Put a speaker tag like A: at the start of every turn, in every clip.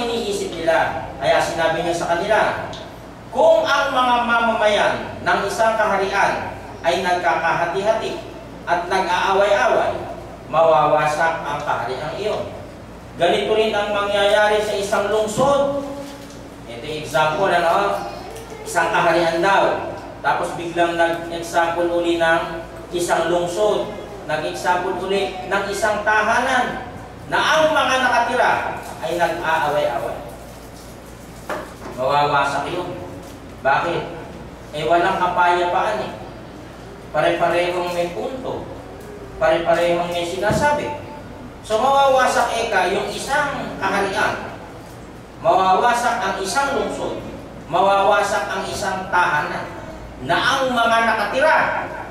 A: iniisip nila. Kaya sinabi niya sa kanila, kung ang mga mamamayan ng isang kaharian ay nagkakahati-hati at nag-aaway-away, mawawasak ang kaharian iyon. Ganito rin ang mangyayari sa isang lungsod. Ito yung example, isang kaharian daw. Tapos biglang nag-example uli ng isang lungsod. Nag-example uli ng isang tahanan na ang mga nakatira ay nag-aaway-away. Mawawasak yun. Bakit? Walang kapayapaan eh. Pare-parehong may punto. Pare-parehong may sinasabi. So mawawasak yung isang kaharian. Mawawasak ang isang lungsod. Mawawasak ang isang tahanan na ang mga nakatira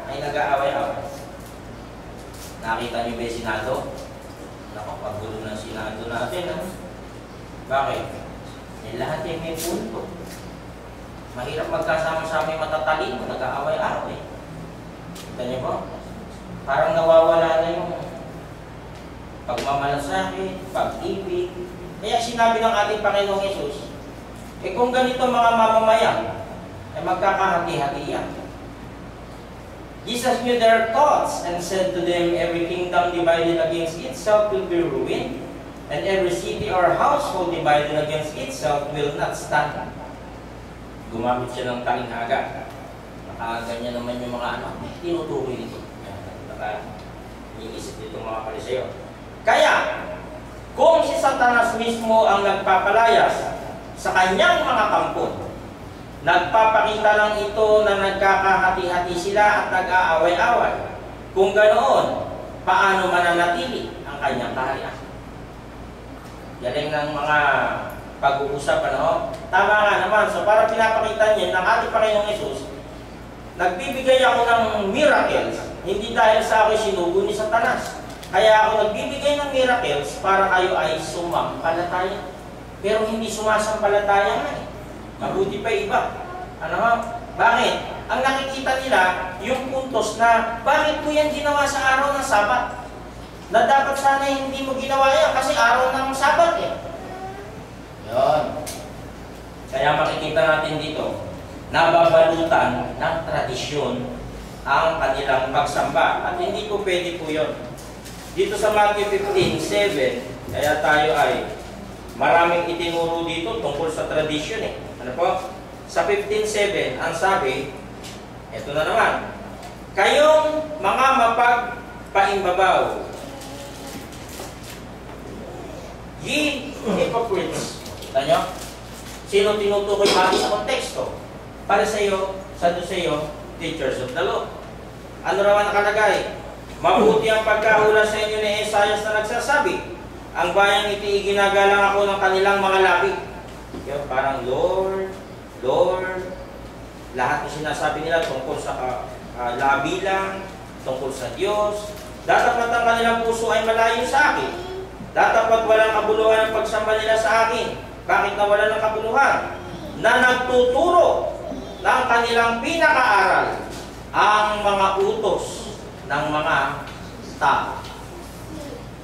A: ay nag-aaway-away. Nakita niyo ba yung Senado? Nakapagulo ng Senado natin. Bakit? Lahat may punto. Mahirap magkasama-sama yung matatalino, nag-aaway-away. Kita niyo ba? Parang nawawala na yung pagmamalasakit, pag-ibig. Kaya sinabi ng ating Panginoong Yesus, kung ganito mga mamamayan, ay magkakahati-hati yan. Jesus knew their thoughts and said to them, every kingdom divided against itself will be ruined, and every city or household divided against itself will not stand. Gumamit siya ng talinghaga. Ganyan naman yung mga tinutukoy dito. Iisip dito mga Pariseo. Kaya, kung si Satanas mismo ang nagpapalayas sa kanyang mga kampon, nagpapakita lang ito na nagkakahati-hati sila at nag-aaway-away. Kung ganoon, paano mananatili ang kanyang kaharian? Galing ng mga pag-uusap, Tama nga naman. So, para pinapakita niya ng ating Panginoong Yesus, nagbibigay ako ng miracles, hindi dahil sa akin sinugo ni Satanas. Kaya ako nagbibigay ng miracles para kayo ay sumampalataya. Pero hindi sumasampalataya nga eh. Mabuti pa iba. Bakit? Ang nakikita nila, yung puntos na, bakit mo yan ginawa sa araw ng Sabat? Na dapat sana hindi mo ginawa yan kasi araw ng Sabat eh. Yun. Kaya makikita natin dito, nababalutan ng tradisyon ang kanilang pagsamba. At hindi po pwede po yun. Dito sa Matthew 15:7, kaya tayo ay maraming itinuro dito tungkol sa tradisyon eh. Ano po? Sa 15:7, ang sabi, ito na naman, kayong mga mapagpaimbabaw, ye hypocrites. Kita nyo? Sino tinutukoy natin sa konteksto? Pariseo, Saduseo, teachers of the law. Ano naman nakalagay? Mabuti ang pagkahula sa inyo ni Esaias na nagsasabi, ang bayang iti ginagalang ako ng kanilang mga labi. Yung parang Lord, Lord, lahat ng sinasabi nila tungkol sa labi lang, tungkol sa Diyos. Datapat ang kanilang puso ay malayo sa akin. Datapat walang kabuluhan ang pagsamba nila sa akin. Bakit nawala ng kabuluhan? Na nagtuturo ng kanilang pinakaaral ang mga utos ng mga tao.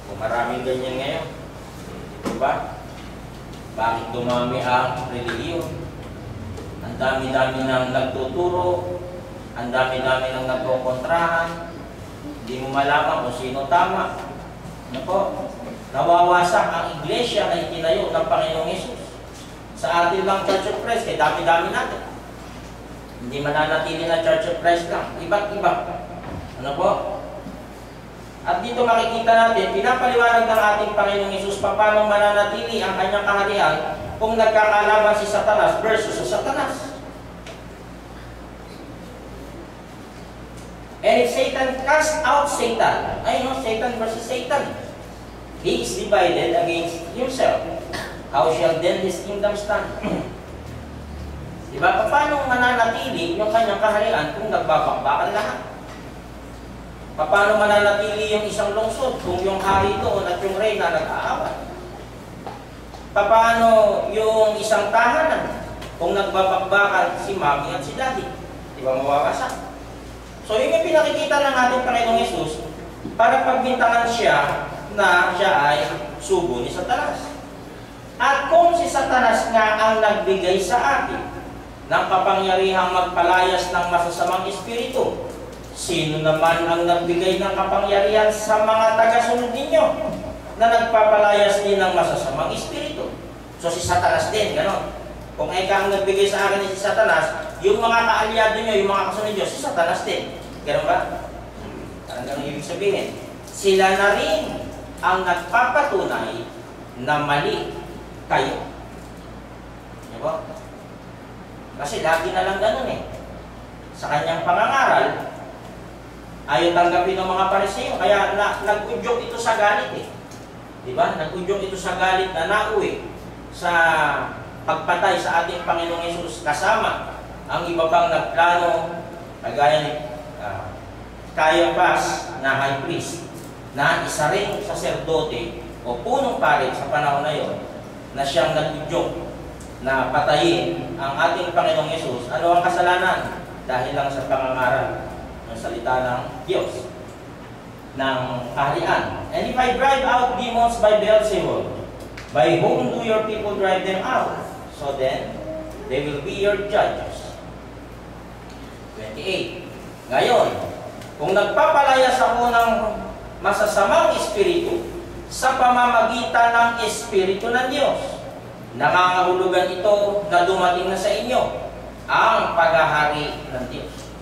A: Kung maraming ganyan ngayon, diba? Bakit dumami ang relihiyon? Ang dami-dami nang nagtuturo, ang dami-dami nang nagkokontrahan, hindi mo malaman kung sino tama. Ano po? Nawawasak ang iglesia na itinayo ng Panginoong Yesus. Sa atin lang Church of Christ, kaya dami-dami natin. Hindi mananatili na Church of Christ lang. Iba't iba. Ano po? At dito makikita natin, pinapaliwanag ng ating Panginoong Yesus paano mananatili ang kanyang kaharian kung nagkakalaban si Satanas versus sa Satanas. And if Satan cast out Satan, Satan versus Satan, he is divided against himself. How shall then his kingdom stand? Diba? Paano mananatili yung kanyang kaharian kung nagbabakbakan lahat? Paano mananatili yung isang lungsod kung yung hari doon at yung reyna nag-aaway? Paano yung isang tahanan kung nagbabakbakan si mami at si daddy? Diba mawawasak? So yun yung pinakikita ng ating Panginoong Yesus para pagbintangan siya na siya ay sugo ni Satanas. At kung si Satanas nga ang nagbigay sa akin ng kapangyarihang magpalayas ng masasamang espiritu. Sino naman ang nagbigay ng kapangyarihan sa mga tagasunod ninyo na nagpapalayas din ng masasamang espiritu? So si Satanas din, gano'n. Kung ikaw ang nagbigay sa akin si Satanas, yung mga kaalyado nyo, yung mga kasunod nyo, si Satanas din. Gano'n ba? Ang ibig sabihin, sila na rin ang nagpapatunay na mali kayo. Diba? Kasi lagi na lang ganun eh. Sa kanyang pangangaral, ayaw tanggapin ng mga Pariseo. Kaya nag-udyok ito sa galit eh. Diba? Nag-udyok ito sa galit na nauwi sa pagpatay sa ating Panginoong Yesus kasama ang iba pang nagplano, kagaya ni Caiaphas na high priest, na isa ring saserdote o punong parit sa panahon na yon, na siyang nag-udyok na patayin ang ating Panginoong Yesus. Ano ang kasalanan? Dahil lang sa pangangaral ng salita ng Diyos, ng kaharian. And if I drive out demons by Beelzebul, by whom do your people drive them out? So then, they will be your judges. 28. Ngayon, kung nagpapalayas ako ng masasamang espiritu sa pamamagitan ng Espiritu ng Diyos, nakakahulugan ito na dumating na sa inyo ang paghahari ng Diyos.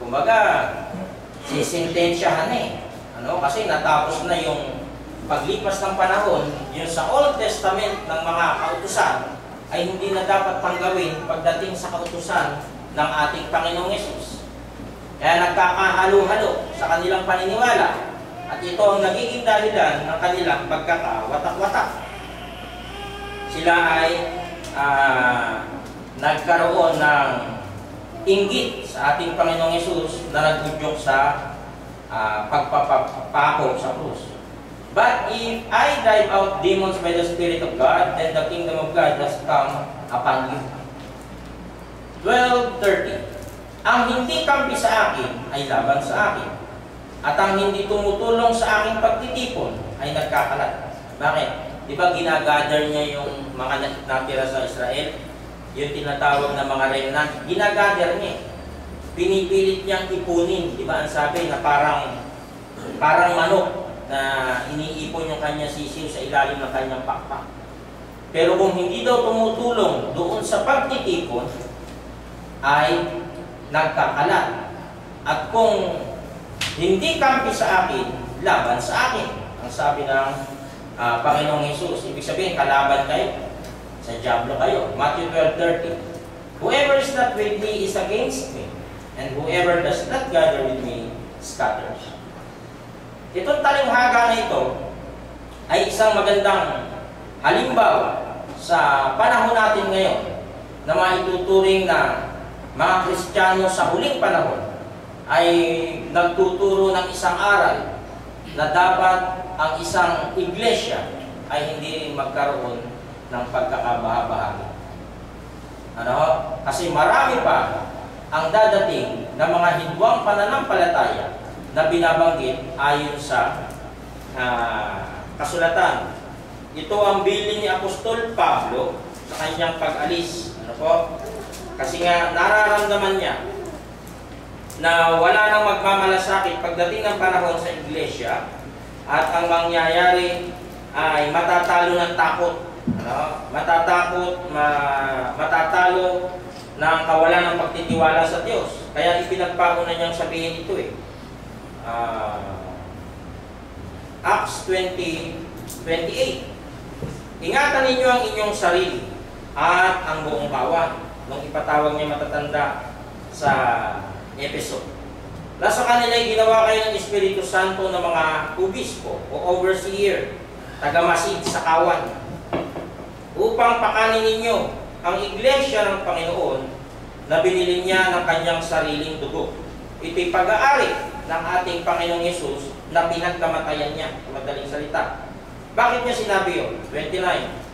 A: Kumbaga, sisintensyahan eh. Kasi natapos na yung paglipas ng panahon, yung sa Old Testament ng mga kautusan ay hindi na dapat tanggawin pagdating sa kautusan ng ating Panginoong Yesus. Kaya nagkakahalo-halo sa kanilang paniniwala at ito ang nagiging dahilan ng kanilang pagkakawatak-watak. Sila ay nagkaroon ng inggit sa ating Panginoong Yesus na nagbudyok sa pagpapako sa krus. But if I drive out demons by the Spirit of God, then the kingdom of God has come upon you. 12:30. Ang hindi kampi sa akin ay laban sa akin, at ang hindi tumutulong sa aking pagtitipon ay nagkakalat. Bakit? Di ba ginagather niya yung mga natira sa Israel? Yung tinatawag na mga remnant, ginagather niya. Pinipilit niyang ipunin. Di ba ang sabi na parang manok na iniipon yung kanya sisiw sa ilalim ng kanyang pakpak. Pero kung hindi daw tumutulong doon sa pagtitipon, ay nagkakalat. At kung hindi kampi sa akin, laban sa akin. Ang sabi ng Panginoong Hesus, ibig sabihin, kalaban kayo. Sa diablo kayo. Matthew 12:30. Whoever is not with me is against me, and whoever does not gather with me scatters. Itong talinghaga na ito ay isang magandang halimbawa sa panahon natin ngayon na maituturing na mga Kristiyano sa huling panahon ay nagtuturo ng isang aral na dapat ang isang iglesia ay hindi magkaroon ng pagkakabaha-bahagi. Kasi marami pa ang dadating na mga hidwang pananampalataya na binabanggit ayon sa kasulatan. Ito ang bilin ni Apostol Pablo sa kanyang pag-alis. Kasi nga nararamdaman niya na wala nang magmamalasakit pagdating ng panahon sa iglesia at ang mangyayari ay matatalo ng takot. Matatalo ng kawalan ng pagtitiwala sa Diyos. Kaya ipinagpauna niyang sabihin ito eh. Acts 20:28. Ingatan ninyo ang inyong sarili at ang buong bawan. Nung ipatawag niya matatanda sa Efeso. Nasa kanila ay ginawa kayo ng Espiritu Santo ng mga obispo o overseer, tagamasid sa kawan, upang pakanin ninyo ang iglesia ng Panginoon na binili niya ng kanyang sariling dugo. Ito'y pag-aari ng ating Panginoong Yesus na pinagkamatayan niya. Madaling salita. Bakit niya sinabi yun? 29.